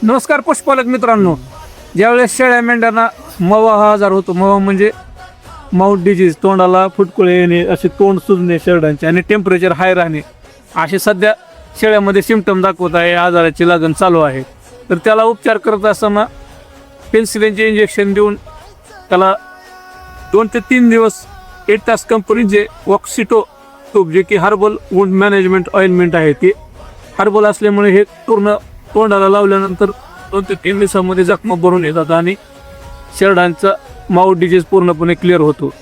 नमस्कार पशुपालक मित्रांनो, ज्यावेळेस शेळ्या मेंढ्यांना मवा हा आजार होतो, मवा म्हणजे माउथ डिजीज, तोंडाला फुटकुळे येणे, असे तोंड सुजणे शेरडांचे आणि टेम्परेचर हाय राहणे, असे सध्या शेळ्यामध्ये सिम्पटम दाखवत आहे. आजाराची लागण चालू आहे. तर त्याला उपचार करत असताना पेन्सिलिनचे इंजेक्शन देऊन त्याला 2 ते 3 दिवस 8 तास कंपनीचे वॉक्सिटो ट्यूब, जे की हर्बल वुंड मॅनेजमेंट ऑइंटमेंट आहे, ते हर्बल असल्यामुळे हे पूर्ण तोंडाला लावल्यानंतर 2 ते 3 दिवसामध्ये जखमा भरून येतात आणि शेरडांचा माउथ डिजीज पूर्णपणे क्लिअर होतो.